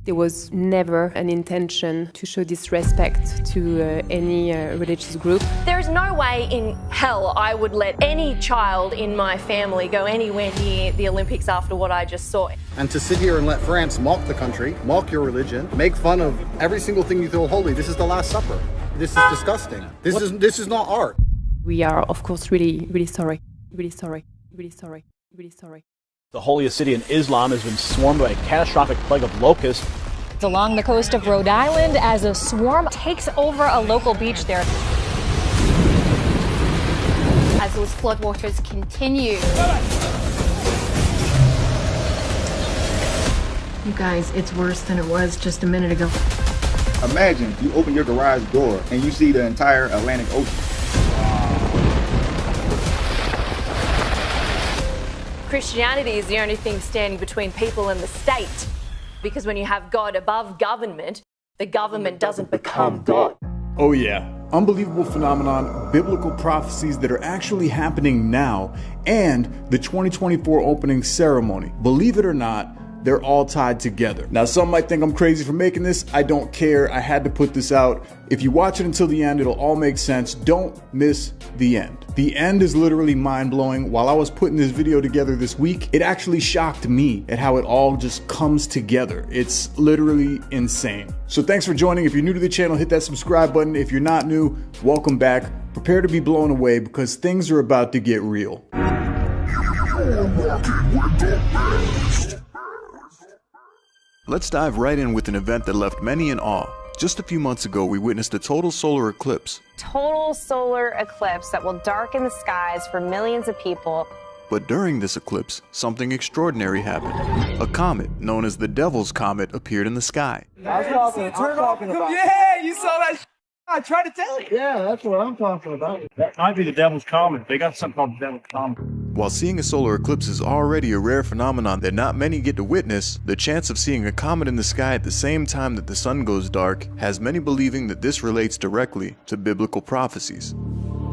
There was never an intention to show disrespect to any religious group. There's no way in hell I would let any child in my family go anywhere near the Olympics after what I just saw. And to sit here and let France mock the country, mock your religion, make fun of every single thing you feel holy, this is the Last Supper. This is disgusting. This is not art. We are, of course, really sorry. Really sorry. Really sorry. Really sorry. The holiest city in Islam has been swarmed by a catastrophic plague of locusts. It's along the coast of Rhode Island as a swarm takes over a local beach there. As those floodwaters continue. You guys, it's worse than it was just a minute ago. Imagine you open your garage door and you see the entire Atlantic Ocean. Christianity is the only thing standing between people and the state. Because when you have God above government, the government doesn't become God. Oh yeah, unbelievable phenomenon, biblical prophecies that are actually happening now, and the 2024 opening ceremony. Believe it or not, they're all tied together. Now, some might think I'm crazy for making this. I don't care. I had to put this out. If you watch it until the end, it'll all make sense. Don't miss the end. The end is literally mind-blowing. While I was putting this video together this week, it actually shocked me at how it all just comes together. It's literally insane. So thanks for joining. If you're new to the channel, hit that subscribe button. If you're not new, welcome back. Prepare to be blown away because things are about to get real. Let's dive right in with an event that left many in awe. Just a few months ago, we witnessed a total solar eclipse. Total solar eclipse that will darken the skies for millions of people. But during this eclipse, something extraordinary happened. A comet, known as the Devil's Comet, appeared in the sky. I'm talking about. Yeah, you saw that. I tried to tell you. Yeah, that's what I'm talking about. That might be the Devil's Comet. They got something called the Devil's Comet. While seeing a solar eclipse is already a rare phenomenon that not many get to witness, the chance of seeing a comet in the sky at the same time that the sun goes dark has many believing that this relates directly to biblical prophecies.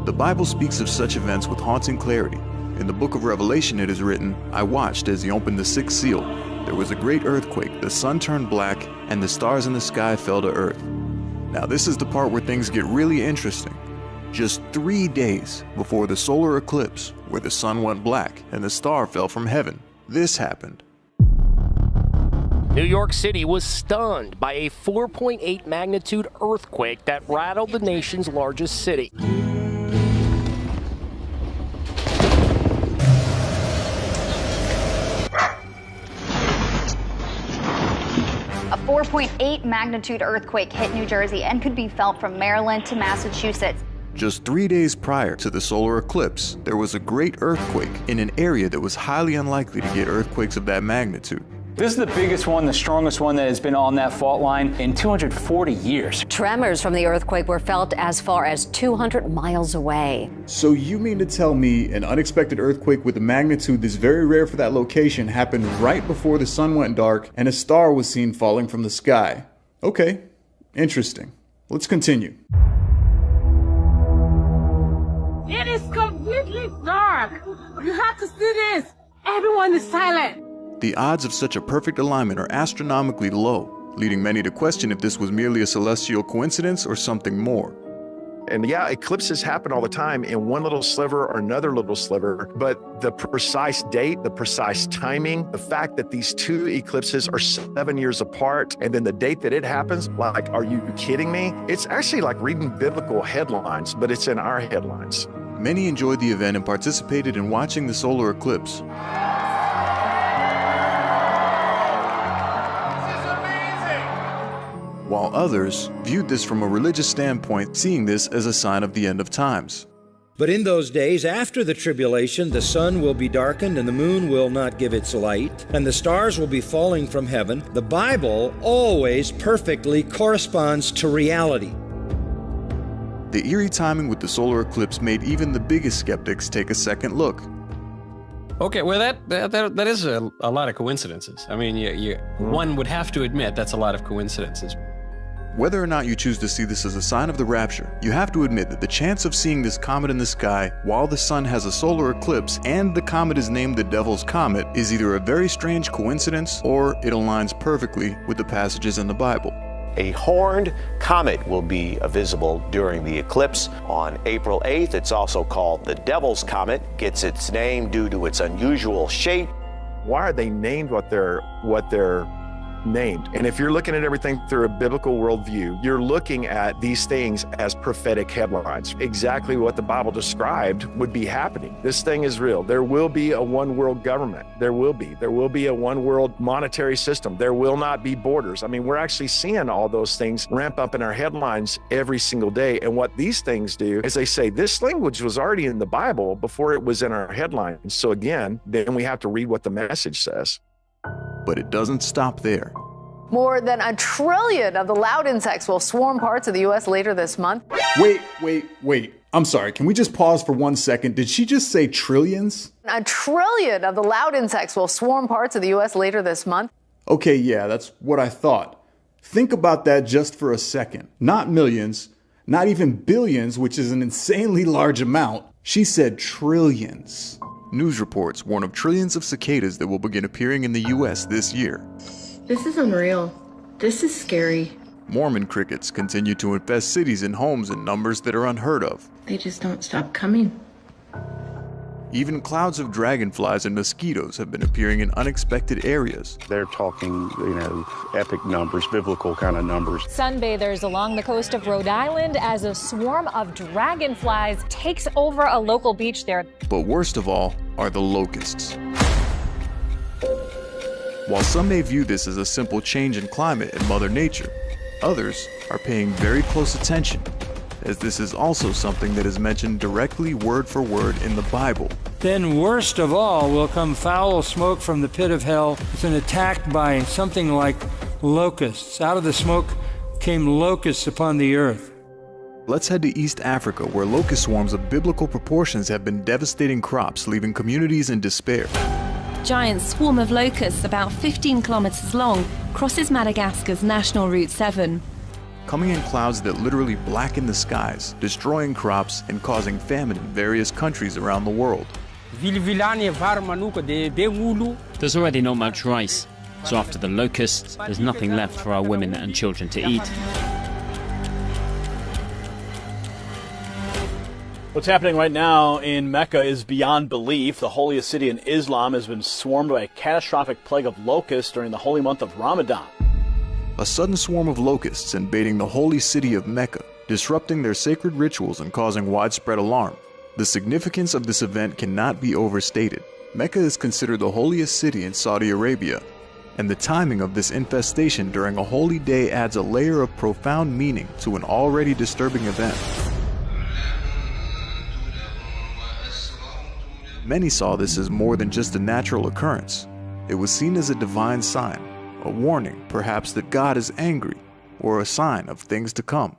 The Bible speaks of such events with haunting clarity. In the book of Revelation it is written, "I watched as he opened the sixth seal. There was a great earthquake, the sun turned black, and the stars in the sky fell to earth." Now this is the part where things get really interesting. Just 3 days before the solar eclipse, where the sun went black and the star fell from heaven, this happened. New York City was stunned by a 4.8 magnitude earthquake that rattled the nation's largest city. A 4.8 magnitude earthquake hit New Jersey and could be felt from Maryland to Massachusetts. Just 3 days prior to the solar eclipse, there was a great earthquake in an area that was highly unlikely to get earthquakes of that magnitude. This is the biggest one, the strongest one that has been on that fault line in 240 years. Tremors from the earthquake were felt as far as 200 miles away. So you mean to tell me an unexpected earthquake with a magnitude that's very rare for that location happened right before the sun went dark and a star was seen falling from the sky? Okay, interesting. Let's continue. It is completely dark. You have to see this. Everyone is silent. The odds of such a perfect alignment are astronomically low, leading many to question if this was merely a celestial coincidence or something more. And yeah, eclipses happen all the time in one little sliver or another little sliver, but the precise date, the precise timing, the fact that these two eclipses are 7 years apart, and then the date that it happens, like, are you kidding me? It's actually like reading biblical headlines, but it's in our headlines. Many enjoyed the event and participated in watching the solar eclipse. While others viewed this from a religious standpoint, seeing this as a sign of the end of times. But in those days after the tribulation, the sun will be darkened and the moon will not give its light, and the stars will be falling from heaven. The Bible always perfectly corresponds to reality. The eerie timing with the solar eclipse made even the biggest skeptics take a second look. Okay, well that is a lot of coincidences. I mean, one would have to admit that's a lot of coincidences. Whether or not you choose to see this as a sign of the rapture, you have to admit that the chance of seeing this comet in the sky while the sun has a solar eclipse and the comet is named the Devil's Comet is either a very strange coincidence or it aligns perfectly with the passages in the Bible. A horned comet will be visible during the eclipse on April 8th. It's also called the Devil's Comet. Gets its name due to its unusual shape. Why are they named what they're named? And if you're looking at everything through a biblical worldview, you're looking at these things as prophetic headlines. Exactly what the Bible described would be happening. This thing is real. There will be a one world government. There will be a one world monetary system. There will not be borders. I mean, we're actually seeing all those things ramp up in our headlines every single day. And what these things do is they say this language was already in the Bible before it was in our headlines. So again, then we have to read what the message says. But it doesn't stop there. More than 1 trillion of the loud insects will swarm parts of the U.S. later this month. Wait. I'm sorry, can we just pause for 1 second? Did she just say trillions? 1 trillion of the loud insects will swarm parts of the U.S. later this month. Okay, yeah, that's what I thought. Think about that just for a second. Not millions, not even billions, which is an insanely large amount. She said trillions. News reports warn of trillions of cicadas that will begin appearing in the U.S. this year. This is unreal. This is scary. Mormon crickets continue to infest cities and homes in numbers that are unheard of. They just don't stop coming. Even clouds of dragonflies and mosquitoes have been appearing in unexpected areas. They're talking, epic numbers, biblical kind of numbers. Sunbathers along the coast of Rhode Island as a swarm of dragonflies takes over a local beach there. But worst of all are the locusts. While some may view this as a simple change in climate and Mother Nature, others are paying very close attention, as this is also something that is mentioned directly word for word in the Bible. Then worst of all will come foul smoke from the pit of hell. It's an attack by something like locusts. Out of the smoke came locusts upon the earth. Let's head to East Africa, where locust swarms of biblical proportions have been devastating crops, leaving communities in despair. Giant swarm of locusts about 15 kilometers long crosses Madagascar's National Route 7. Coming in clouds that literally blacken the skies, destroying crops and causing famine in various countries around the world. There's already not much rice, so after the locusts, there's nothing left for our women and children to eat. What's happening right now in Mecca is beyond belief. The holiest city in Islam has been swarmed by a catastrophic plague of locusts during the holy month of Ramadan. A sudden swarm of locusts invading the holy city of Mecca, disrupting their sacred rituals and causing widespread alarm. The significance of this event cannot be overstated. Mecca is considered the holiest city in Saudi Arabia, and the timing of this infestation during a holy day adds a layer of profound meaning to an already disturbing event. Many saw this as more than just a natural occurrence. It was seen as a divine sign, a warning perhaps that God is angry, or a sign of things to come.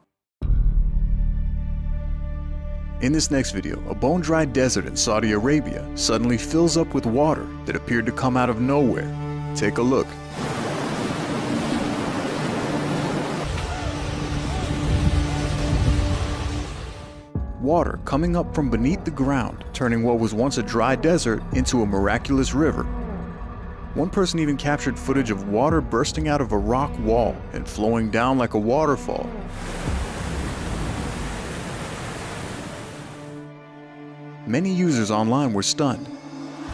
In this next video, a bone-dry desert in Saudi Arabia suddenly fills up with water that appeared to come out of nowhere. Take a look. Water coming up from beneath the ground, turning what was once a dry desert into a miraculous river. One person even captured footage of water bursting out of a rock wall and flowing down like a waterfall. Many users online were stunned,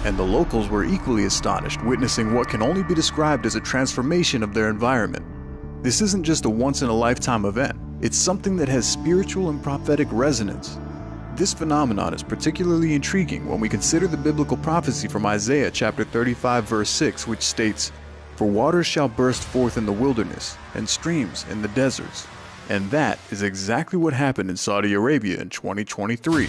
and the locals were equally astonished, witnessing what can only be described as a transformation of their environment. This isn't just a once-in-a-lifetime event. It's something that has spiritual and prophetic resonance. This phenomenon is particularly intriguing when we consider the biblical prophecy from Isaiah chapter 35 verse 6, which states, "For waters shall burst forth in the wilderness, and streams in the deserts." And that is exactly what happened in Saudi Arabia in 2023.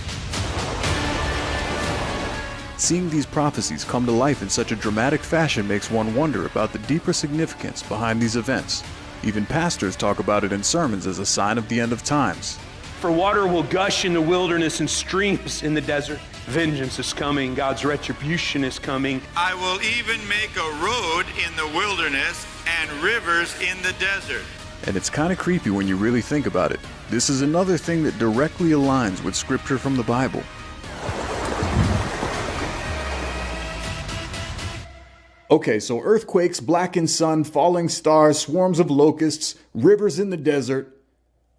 Seeing these prophecies come to life in such a dramatic fashion makes one wonder about the deeper significance behind these events. Even pastors talk about it in sermons as a sign of the end of times. For water will gush in the wilderness and streams in the desert. Vengeance is coming. God's retribution is coming. I will even make a road in the wilderness and rivers in the desert. And it's kind of creepy when you really think about it. This is another thing that directly aligns with scripture from the Bible. Okay, so earthquakes, blackened sun, falling stars, swarms of locusts, rivers in the desert.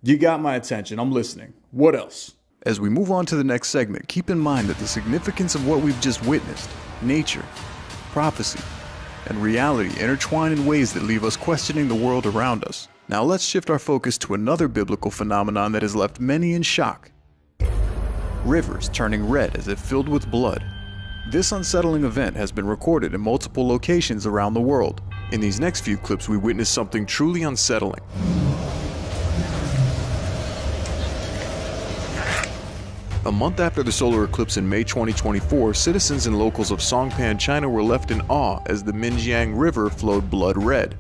You got my attention. I'm listening. What else? As we move on to the next segment, keep in mind that the significance of what we've just witnessed, nature, prophecy, and reality intertwine in ways that leave us questioning the world around us. Now let's shift our focus to another biblical phenomenon that has left many in shock. Rivers turning red as if filled with blood. This unsettling event has been recorded in multiple locations around the world. In these next few clips, we witness something truly unsettling. A month after the solar eclipse in May 2024, citizens and locals of Songpan, China were left in awe as the Minjiang River flowed blood red.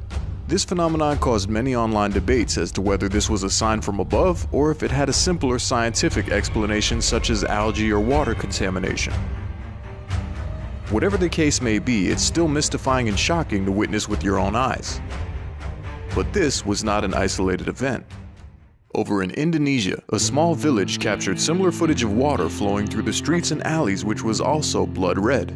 This phenomenon caused many online debates as to whether this was a sign from above or if it had a simpler scientific explanation such as algae or water contamination. Whatever the case may be, it's still mystifying and shocking to witness with your own eyes. But this was not an isolated event. Over in Indonesia, a small village captured similar footage of water flowing through the streets and alleys, which was also blood red.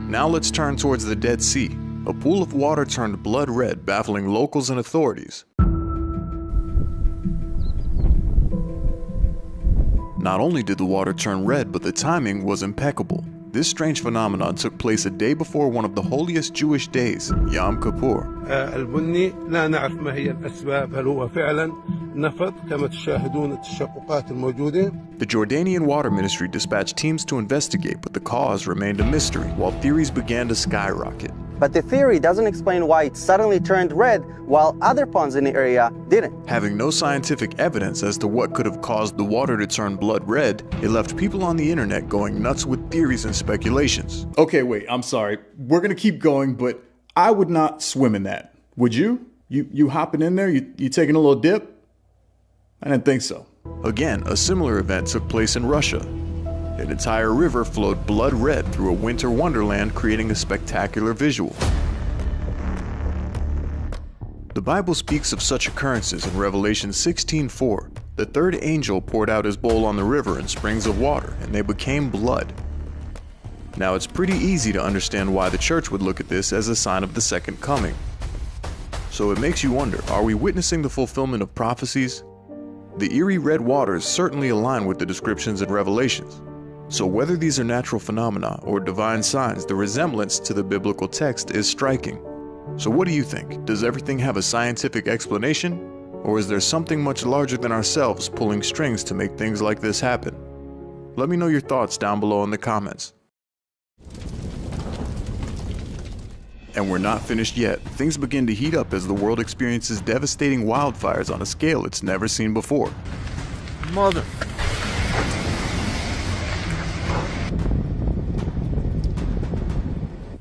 Now let's turn towards the Dead Sea. A pool of water turned blood red, baffling locals and authorities. Not only did the water turn red, but the timing was impeccable. This strange phenomenon took place a day before one of the holiest Jewish days, Yom Kippur. البني لا نعرف ما هي الأسباب، هل هو فعلا نفط كما تشاهدون التشققات الموجودة. The Jordanian Water Ministry dispatched teams to investigate, but the cause remained a mystery, while theories began to skyrocket. But the theory doesn't explain why it suddenly turned red while other ponds in the area didn't. Having no scientific evidence as to what could have caused the water to turn blood red, it left people on the internet going nuts with theories and speculations. Okay, wait, I'm sorry. We're gonna keep going, but I would not swim in that. Would you? You hopping in there? You taking a little dip? I didn't think so. Again, a similar event took place in Russia. An entire river flowed blood red through a winter wonderland, creating a spectacular visual. The Bible speaks of such occurrences in Revelation 16:4. The third angel poured out his bowl on the river and springs of water, and they became blood. Now it's pretty easy to understand why the church would look at this as a sign of the second coming. So it makes you wonder, are we witnessing the fulfillment of prophecies? The eerie red waters certainly align with the descriptions in Revelations. So whether these are natural phenomena or divine signs, the resemblance to the biblical text is striking. So what do you think? Does everything have a scientific explanation? Or is there something much larger than ourselves pulling strings to make things like this happen? Let me know your thoughts down below in the comments. And we're not finished yet. Things begin to heat up as the world experiences devastating wildfires on a scale it's never seen before. Mother.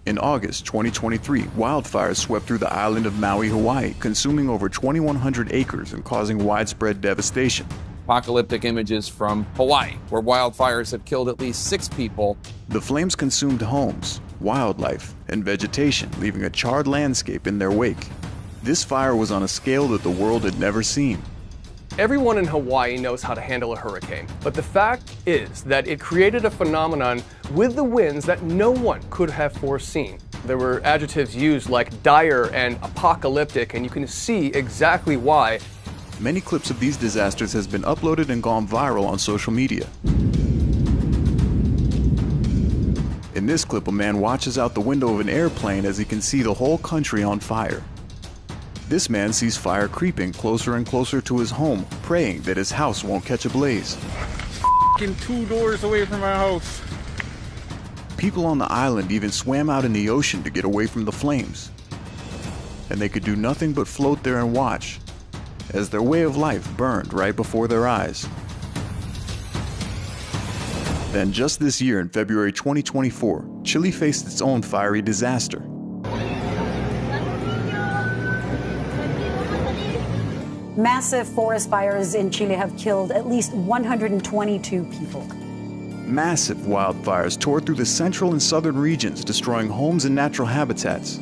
In August 2023, wildfires swept through the island of Maui, Hawaii, consuming over 2,100 acres and causing widespread devastation. Apocalyptic images from Hawaii, where wildfires have killed at least 6 people. The flames consumed homes, wildlife, and vegetation, leaving a charred landscape in their wake. This fire was on a scale that the world had never seen. Everyone in Hawaii knows how to handle a hurricane, but the fact is that it created a phenomenon with the winds that no one could have foreseen. There were adjectives used like dire and apocalyptic, and you can see exactly why. Many clips of these disasters has been uploaded and gone viral on social media. In this clip, a man watches out the window of an airplane as he can see the whole country on fire. This man sees fire creeping closer and closer to his home, praying that his house won't catch a blaze. F***ing 2 doors away from our house. People on the island even swam out in the ocean to get away from the flames. And they could do nothing but float there and watch, as their way of life burned right before their eyes. Then just this year in February 2024, Chile faced its own fiery disaster. Massive forest fires in Chile have killed at least 122 people. Massive wildfires tore through the central and southern regions, destroying homes and natural habitats.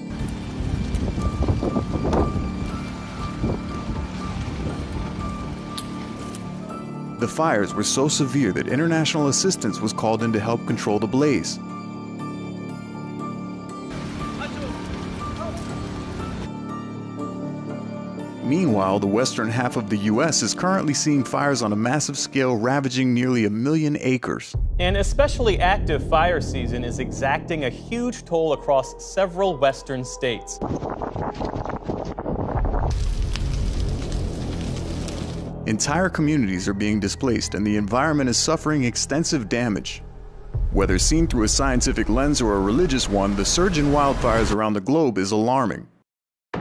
The fires were so severe that international assistance was called in to help control the blaze. Meanwhile, the western half of the U.S. is currently seeing fires on a massive scale ravaging nearly 1 million acres. An especially active fire season is exacting a huge toll across several western states. Entire communities are being displaced and the environment is suffering extensive damage. Whether seen through a scientific lens or a religious one, the surge in wildfires around the globe is alarming.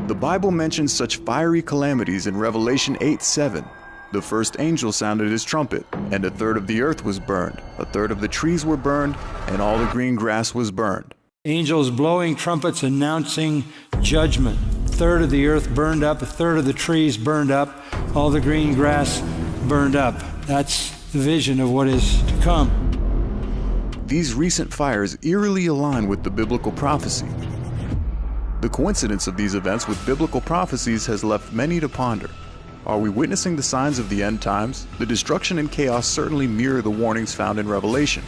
The Bible mentions such fiery calamities in Revelation 8:7. The first angel sounded his trumpet, and 1/3 of the earth was burned, 1/3 of the trees were burned, and all the green grass was burned. Angels blowing trumpets announcing judgment. 1/3 of the earth burned up, 1/3 of the trees burned up, all the green grass burned up. That's the vision of what is to come. These recent fires eerily align with the biblical prophecy. The coincidence of these events with biblical prophecies has left many to ponder. Are we witnessing the signs of the end times? The destruction and chaos certainly mirror the warnings found in Revelation.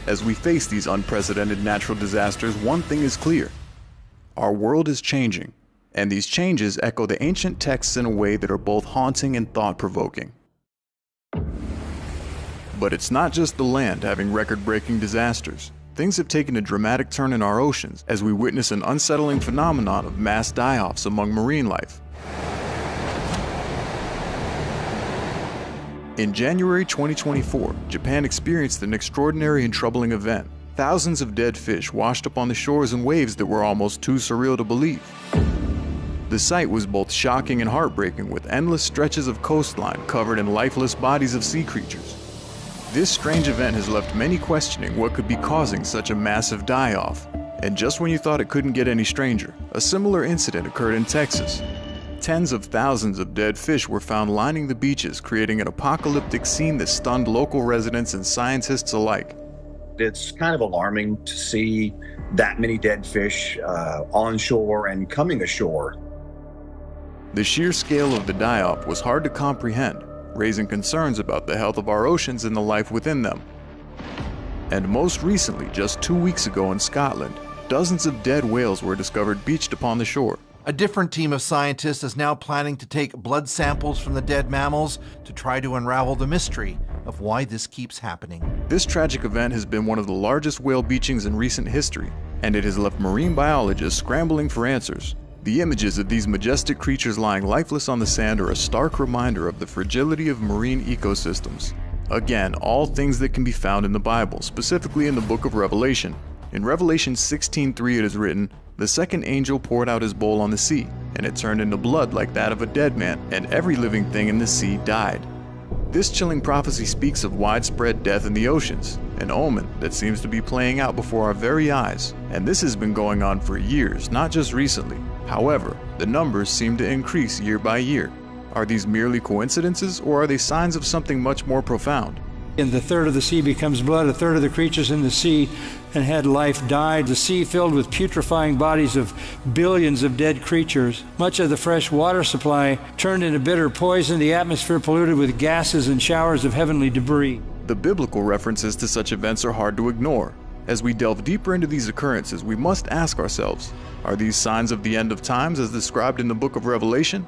As we face these unprecedented natural disasters, one thing is clear. Our world is changing, and these changes echo the ancient texts in a way that are both haunting and thought-provoking. But it's not just the land having record-breaking disasters. Things have taken a dramatic turn in our oceans as we witness an unsettling phenomenon of mass die-offs among marine life. In January 2024, Japan experienced an extraordinary and troubling event. Thousands of dead fish washed up on the shores in waves that were almost too surreal to believe. The sight was both shocking and heartbreaking, with endless stretches of coastline covered in lifeless bodies of sea creatures. This strange event has left many questioning what could be causing such a massive die-off. And just when you thought it couldn't get any stranger, a similar incident occurred in Texas. Tens of thousands of dead fish were found lining the beaches, creating an apocalyptic scene that stunned local residents and scientists alike. It's kind of alarming to see that many dead fish on shore and coming ashore. The sheer scale of the die-off was hard to comprehend, raising concerns about the health of our oceans and the life within them. And most recently, just 2 weeks ago in Scotland, dozens of dead whales were discovered beached upon the shore. A different team of scientists is now planning to take blood samples from the dead mammals to try to unravel the mystery of why this keeps happening. This tragic event has been one of the largest whale beachings in recent history, and it has left marine biologists scrambling for answers. The images of these majestic creatures lying lifeless on the sand are a stark reminder of the fragility of marine ecosystems. Again, all things that can be found in the Bible, specifically in the book of Revelation. In Revelation 16:3 it is written, "The second angel poured out his bowl on the sea, and it turned into blood like that of a dead man, and every living thing in the sea died." This chilling prophecy speaks of widespread death in the oceans, an omen that seems to be playing out before our very eyes. And this has been going on for years, not just recently. However, the numbers seem to increase year by year. Are these merely coincidences, or are they signs of something much more profound? And 1/3 of the sea becomes blood, 1/3 of the creatures in the sea and had life died. The sea filled with putrefying bodies of billions of dead creatures. Much of the fresh water supply turned into bitter poison, the atmosphere polluted with gases and showers of heavenly debris. The biblical references to such events are hard to ignore. As we delve deeper into these occurrences, we must ask ourselves, are these signs of the end of times as described in the book of Revelation?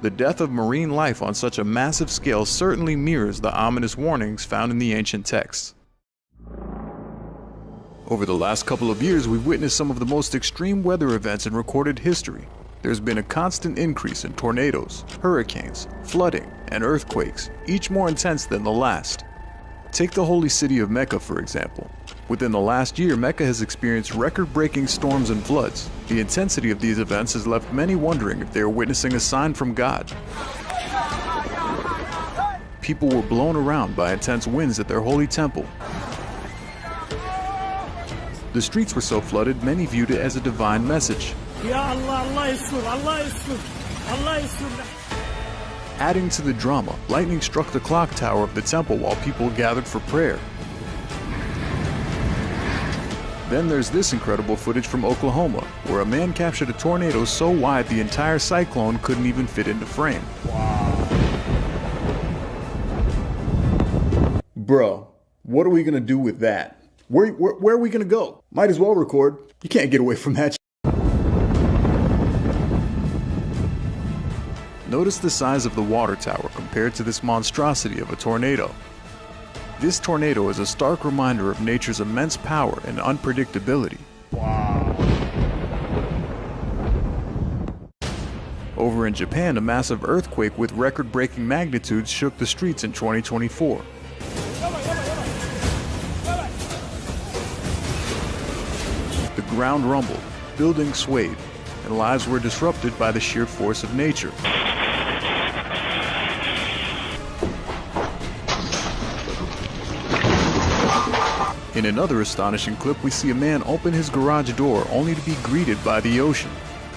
The death of marine life on such a massive scale certainly mirrors the ominous warnings found in the ancient texts. Over the last couple of years, we've witnessed some of the most extreme weather events in recorded history. There's been a constant increase in tornadoes, hurricanes, flooding, and earthquakes, each more intense than the last. Take the holy city of Mecca, for example. Within the last year, Mecca has experienced record-breaking storms and floods. The intensity of these events has left many wondering if they are witnessing a sign from God. People were blown around by intense winds at their holy temple. The streets were so flooded, many viewed it as a divine message. Adding to the drama, lightning struck the clock tower of the temple while people gathered for prayer. Then there's this incredible footage from Oklahoma, where a man captured a tornado so wide the entire cyclone couldn't even fit into frame. Wow. Bro, what are we gonna do with that? Where are we gonna go? Might as well record. You can't get away from that. Notice the size of the water tower compared to this monstrosity of a tornado. This tornado is a stark reminder of nature's immense power and unpredictability. Wow. Over in Japan, a massive earthquake with record-breaking magnitudes shook the streets in 2024. The ground rumbled, buildings swayed, and lives were disrupted by the sheer force of nature. In another astonishing clip, we see a man open his garage door only to be greeted by the ocean.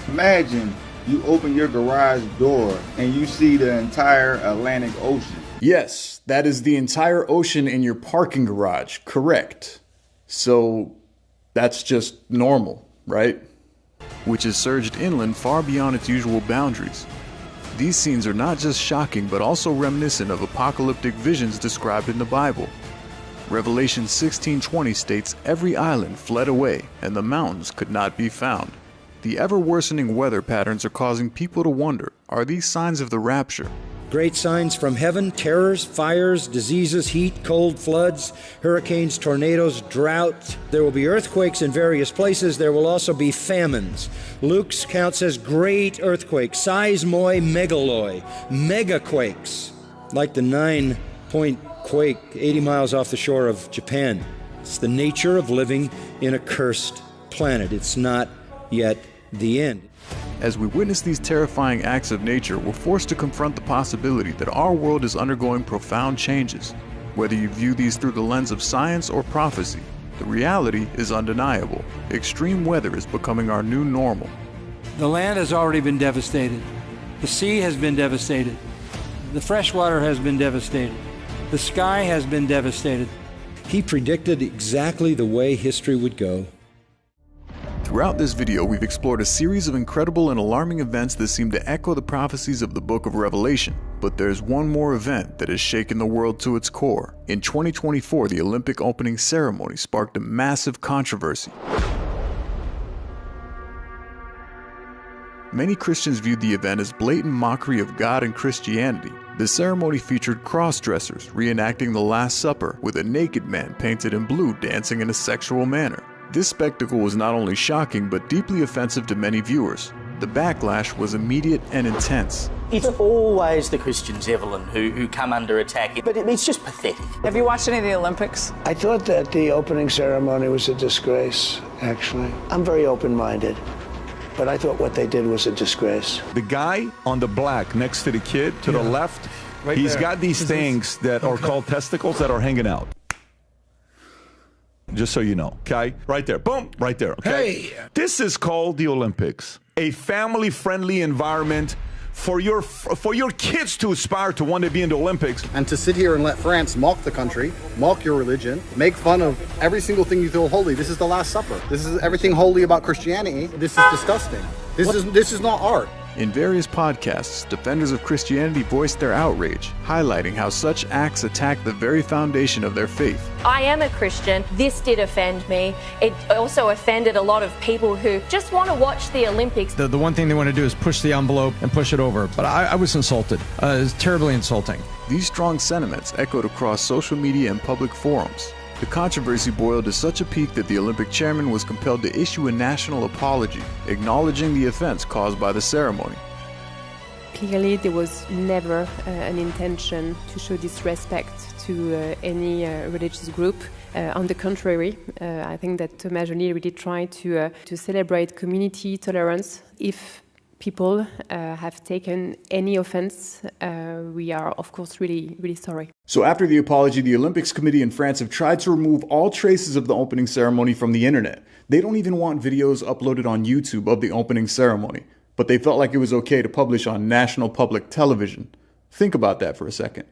Imagine you open your garage door and you see the entire Atlantic Ocean. Yes, that is the entire ocean in your parking garage, correct. So that's just normal, right? Which has surged inland far beyond its usual boundaries. These scenes are not just shocking, but also reminiscent of apocalyptic visions described in the Bible. Revelation 16:20 states every island fled away and the mountains could not be found. The ever-worsening weather patterns are causing people to wonder, are these signs of the rapture? Great signs from heaven: terrors, fires, diseases, heat, cold, floods, hurricanes, tornadoes, drought. There will be earthquakes in various places. There will also be famines. Luke's count says great earthquakes, seismoi megaloi, megaquakes, like the 9-point quake 80 miles off the shore of Japan. It's the nature of living in a cursed planet. It's not yet the end. As we witness these terrifying acts of nature, we're forced to confront the possibility that our world is undergoing profound changes. Whether you view these through the lens of science or prophecy, the reality is undeniable. Extreme weather is becoming our new normal. The land has already been devastated. The sea has been devastated. The fresh water has been devastated. The sky has been devastated. He predicted exactly the way history would go. Throughout this video, we've explored a series of incredible and alarming events that seem to echo the prophecies of the book of Revelation. But there's one more event that has shaken the world to its core. In 2024, the Olympic opening ceremony sparked a massive controversy. Many Christians viewed the event as blatant mockery of God and Christianity. The ceremony featured cross-dressers reenacting the Last Supper, with a naked man painted in blue dancing in a sexual manner. This spectacle was not only shocking, but deeply offensive to many viewers. The backlash was immediate and intense. It's always the Christians, Evelyn, who come under attack, but it's just pathetic. Have you watched any of the Olympics? I thought that the opening ceremony was a disgrace, actually. I'm very open-minded, but I thought what they did was a disgrace. The guy on the black next to the kid to the left, he's got these things that are called testicles that are hanging out. Just so you know, okay? Right there, boom, right there, okay? Hey. This is called the Olympics, a family-friendly environment for your kids to aspire to one day be in the Olympics. And to sit here and let France mock the country, mock your religion, make fun of every single thing you feel holy. This is the Last Supper. This is everything holy about Christianity. This is disgusting. This is not art. In various podcasts, defenders of Christianity voiced their outrage, highlighting how such acts attack the very foundation of their faith. I am a Christian. This did offend me. It also offended a lot of people who just want to watch the Olympics. The one thing they want to do is push the envelope and push it over. But I was insulted. It was terribly insulting. These strong sentiments echoed across social media and public forums. The controversy boiled to such a peak that the Olympic chairman was compelled to issue a national apology, acknowledging the offense caused by the ceremony. Clearly, there was never an intention to show disrespect to any religious group. On the contrary, I think that Thomas Joly really tried to celebrate community tolerance. If people have taken any offense, we are, of course, really, really sorry. So after the apology, the Olympics Committee in France have tried to remove all traces of the opening ceremony from the internet. They don't even want videos uploaded on YouTube of the opening ceremony, but they felt like it was okay to publish on national public television. Think about that for a second.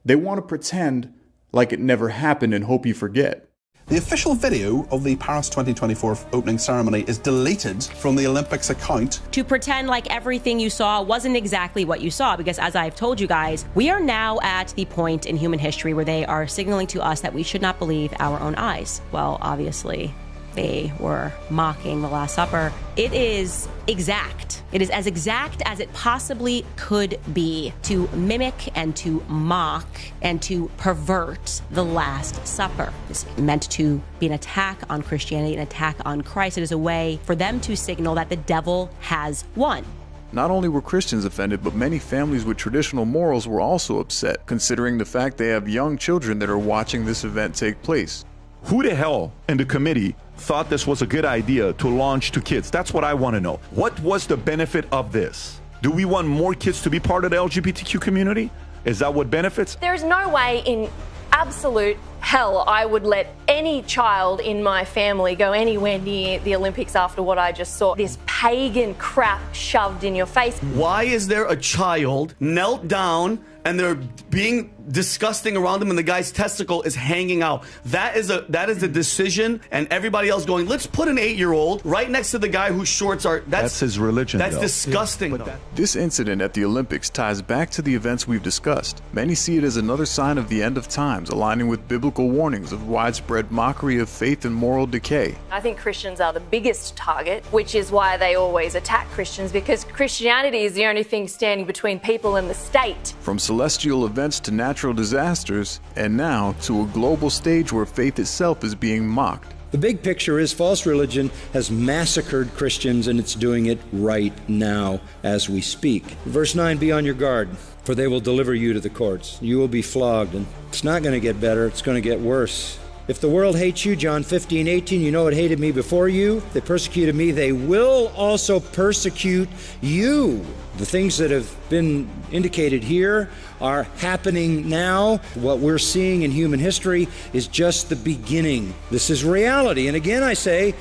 They want to pretend like it never happened and hope you forget. The official video of the Paris 2024 opening ceremony is deleted from the Olympics account. To pretend like everything you saw wasn't exactly what you saw, because as I've told you guys, we are now at the point in human history where they are signaling to us that we should not believe our own eyes. Well, obviously, they were mocking the Last Supper. It is exact. It is as exact as it possibly could be to mimic and to mock and to pervert the Last Supper. It's meant to be an attack on Christianity, an attack on Christ. It is a way for them to signal that the devil has won. Not only were Christians offended, but many families with traditional morals were also upset, considering the fact they have young children that are watching this event take place. Who the hell in the committee thought this was a good idea to launch to kids? That's what I want to know. What was the benefit of this? Do we want more kids to be part of the LGBTQ community? Is that what benefits? There's no way in absolute hell I would let any child in my family go anywhere near the Olympics after what I just saw. This pagan crap shoved in your face. Why is there a child knelt down and they're being disgusting around them and the guy's testicle is hanging out? That is a decision, and everybody else going, let's put an 8-year-old right next to the guy whose shorts are... That's his religion, That's though. disgusting. Yeah. This incident at the Olympics ties back to the events we've discussed. Many see it as another sign of the end of times, aligning with biblical warnings of widespread mockery of faith and moral decay. I think Christians are the biggest target, which is why they always attack Christians, because Christianity is the only thing standing between people and the state. From celestial events to natural disasters, and now to a global stage where faith itself is being mocked. The big picture is false religion has massacred Christians, and it's doing it right now as we speak. Verse 9, be on your guard, for they will deliver you to the courts. You will be flogged, and it's not going to get better, it's going to get worse. If the world hates you, John 15:18, you know it hated me before you. They persecuted me, they will also persecute you. The things that have been indicated here are happening now. What we're seeing in human history is just the beginning. This is reality. And again, I say,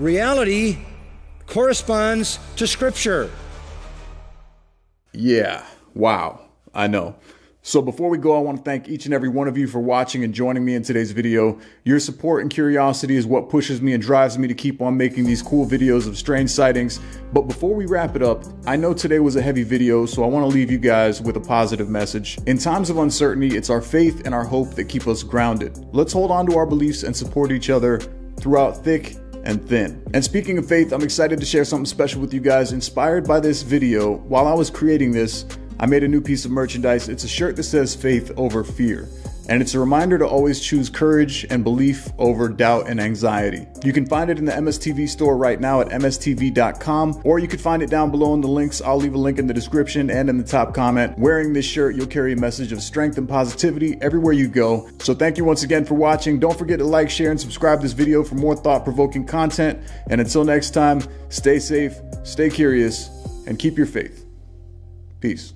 reality corresponds to Scripture. Yeah, wow, I know. So before we go, I want to thank each and every one of you for watching and joining me in today's video. Your support and curiosity is what pushes me and drives me to keep on making these cool videos of strange sightings. But before we wrap it up, I know today was a heavy video, so I want to leave you guys with a positive message. In times of uncertainty, it's our faith and our hope that keep us grounded. Let's hold on to our beliefs and support each other throughout thick and thin. And speaking of faith, I'm excited to share something special with you guys. Inspired by this video, while I was creating this, I made a new piece of merchandise. It's a shirt that says faith over fear. And it's a reminder to always choose courage and belief over doubt and anxiety. You can find it in the MSTV store right now at mstv.com, or you can find it down below in the links. I'll leave a link in the description and in the top comment. Wearing this shirt, you'll carry a message of strength and positivity everywhere you go. So thank you once again for watching. Don't forget to like, share, and subscribe this video for more thought-provoking content. And until next time, stay safe, stay curious, and keep your faith. Peace.